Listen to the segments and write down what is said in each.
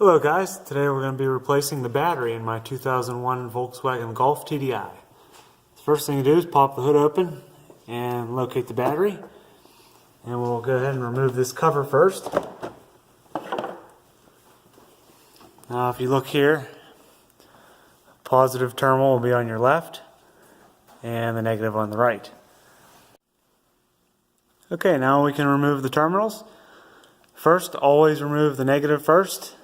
Hello guys, today we're going to be replacing the battery in my 2001 Volkswagen Golf TDI. The first thing to do is pop the hood open and locate the battery. And we'll go ahead and remove this cover first. Now if you look here, positive terminal will be on your left and the negative on the right. Okay, now we can remove the terminals. First, always remove the negative first,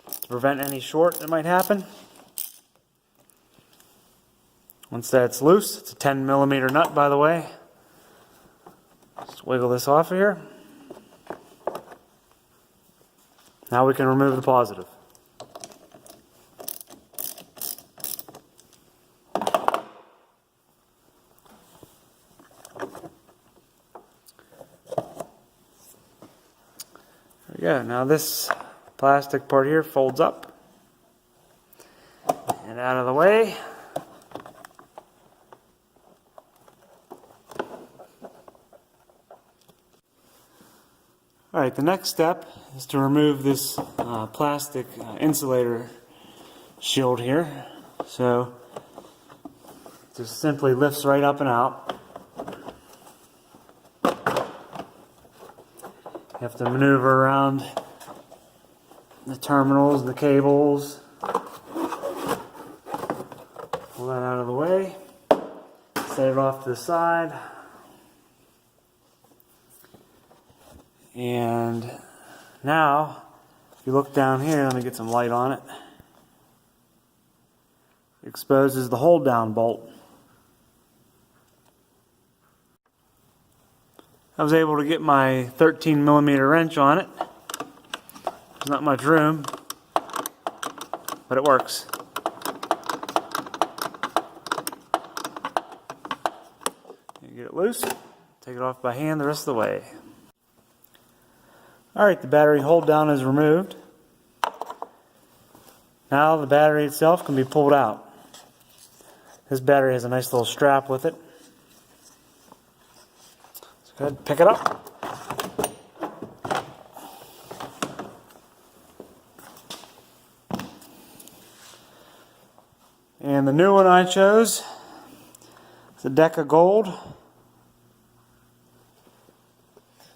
to prevent any short that might happen. Once that's loose, it's a 10mm nut by the way. Just wiggle this off of here. Now we can remove the positive. There we go. Now this plastic part here folds up and out of the way. Alright, the next step is to remove this plastic insulator shield here. So it just simply lifts right up and out. You have to maneuver around the terminals and the cables. Pull that out of the way. Set it off to the side. And now, if you look down here, let me get some light on it. It exposes the hold down bolt. I was able to get my 13mm wrench on it. There's not much room, but it works. You get it loose, take it off by hand the rest of the way. Alright, the battery hold down is removed. Now the battery itself can be pulled out. This battery has a nice little strap with it. So go ahead and pick it up. And the new one I chose is the Deka Gold.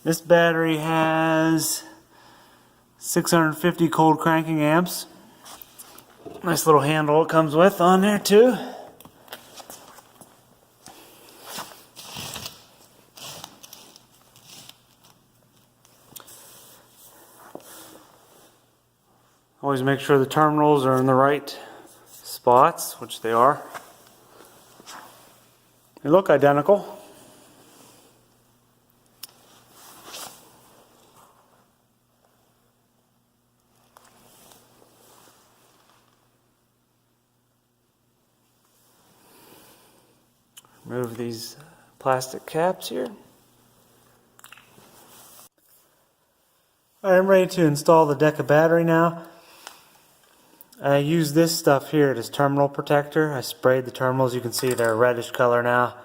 This battery has 650 cold cranking amps. Nice little handle it comes with on there too. Always make sure the terminals are in the right spots, which they are. They look identical. Remove these plastic caps here. Alright, I'm ready to install the Deka battery now. I use this stuff here, this terminal protector. I sprayed the terminals. You can see they're a reddish color now.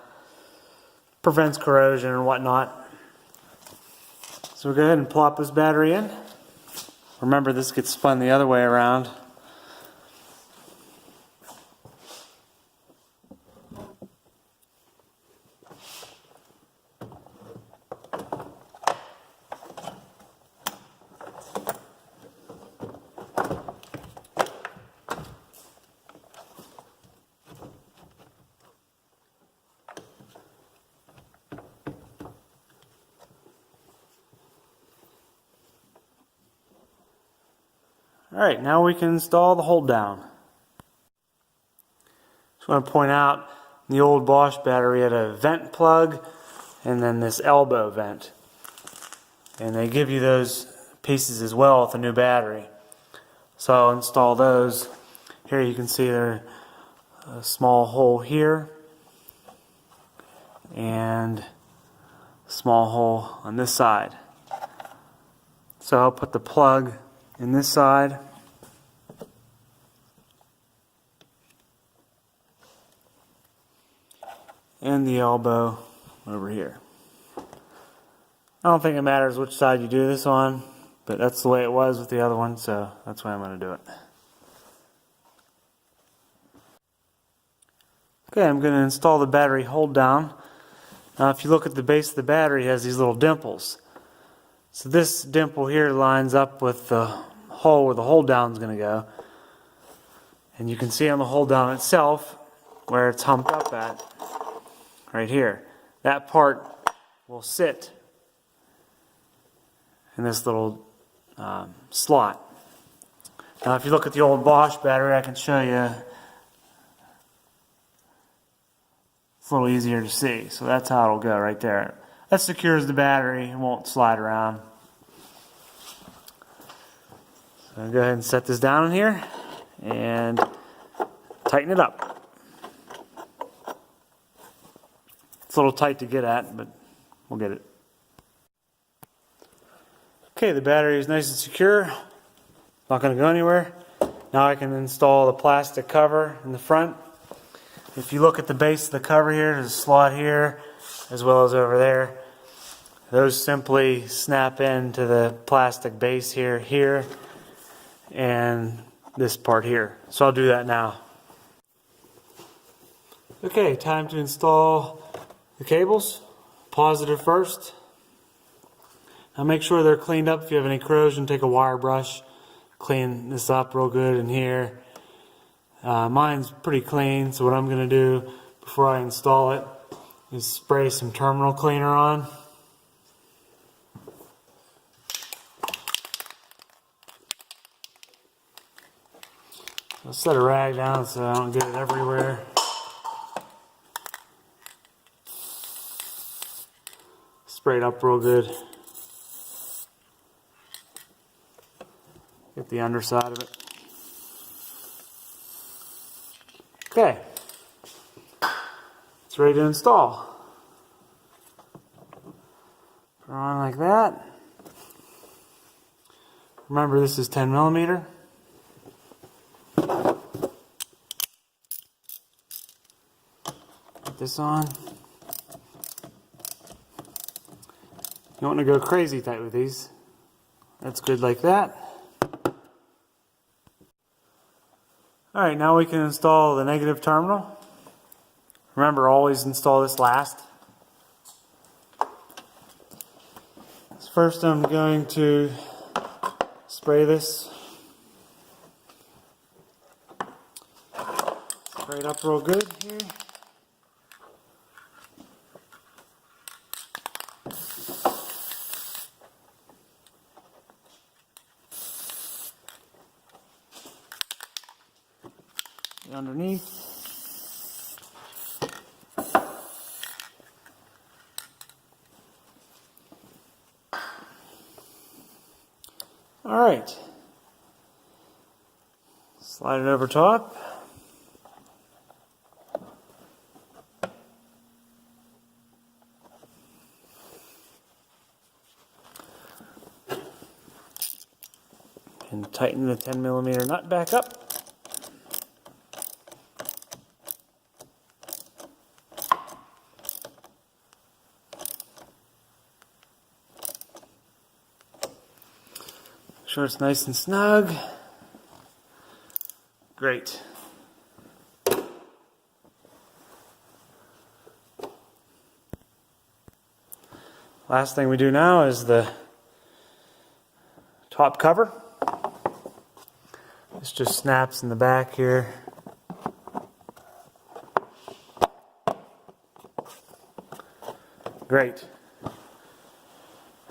Prevents corrosion and whatnot. So we'll go ahead and plop this battery in. Remember, this gets spun the other way around. Alright, now we can install the hold down. Just want to point out, the old Bosch battery had a vent plug and then this elbow vent. And they give you those pieces as well with the new battery. So I'll install those. Here you can see there's a small hole here and a small hole on this side. So I'll put the plug in this side and the elbow over here. I don't think it matters which side you do this on. But that's the way it was with the other one, so that's why I'm going to do it. Okay, I'm going to install the battery hold down. Now if you look at the base of the battery, it has these little dimples. So this dimple here lines up with the hole where the hold down is going to go. And you can see on the hold down itself where it's humped up at, right here. That part will sit in this little slot. Now if you look at the old Bosch battery, I can show you. It's a little easier to see. So that's how it'll go right there. That secures the battery. It won't slide around. So I'll go ahead and set this down in here and tighten it up. It's a little tight to get at, but we'll get it. Okay, the battery is nice and secure. Not going to go anywhere. Now I can install the plastic cover in the front. If you look at the base of the cover here, there's a slot here as well as over there. Those simply snap into the plastic base here, and this part here. So I'll do that now. Okay, time to install the cables. Positive first. Now make sure they're cleaned up. If you have any corrosion, take a wire brush, clean this up real good in here. Mine's pretty clean, so what I'm going to do before I install it is spray some terminal cleaner on. I'll set a rag down so I don't get it everywhere. Spray it up real good. Get the underside of it. Okay, it's ready to install. Put it on like that. Remember, this is 10 millimeter. Put this on. You don't want to go crazy tight with these. That's good like that. Alright, now we can install the negative terminal. Remember, always install this last. First I'm going to spray this. Spray it up real good here. Underneath. All right. Slide it over top. And tighten the 10 millimeter nut back up. Make sure it's nice and snug. Great. Last thing we do now is the top cover. This just snaps in the back here. Great.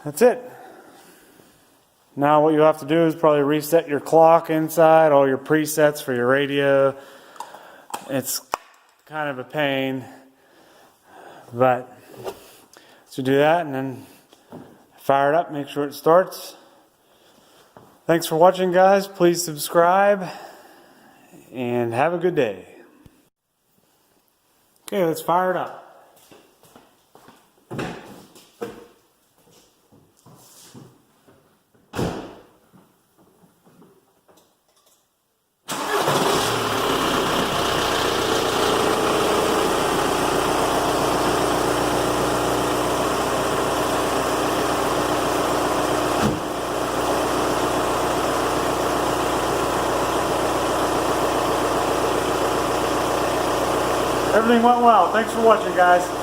That's it. Now what you have to do is probably reset your clock inside, all your presets for your radio. It's kind of a pain, but so do that and then fire it up, make sure it starts. Thanks for watching, guys. Please subscribe and have a good day. Okay, let's fire it up. everything went well. Thanks for watching, guys.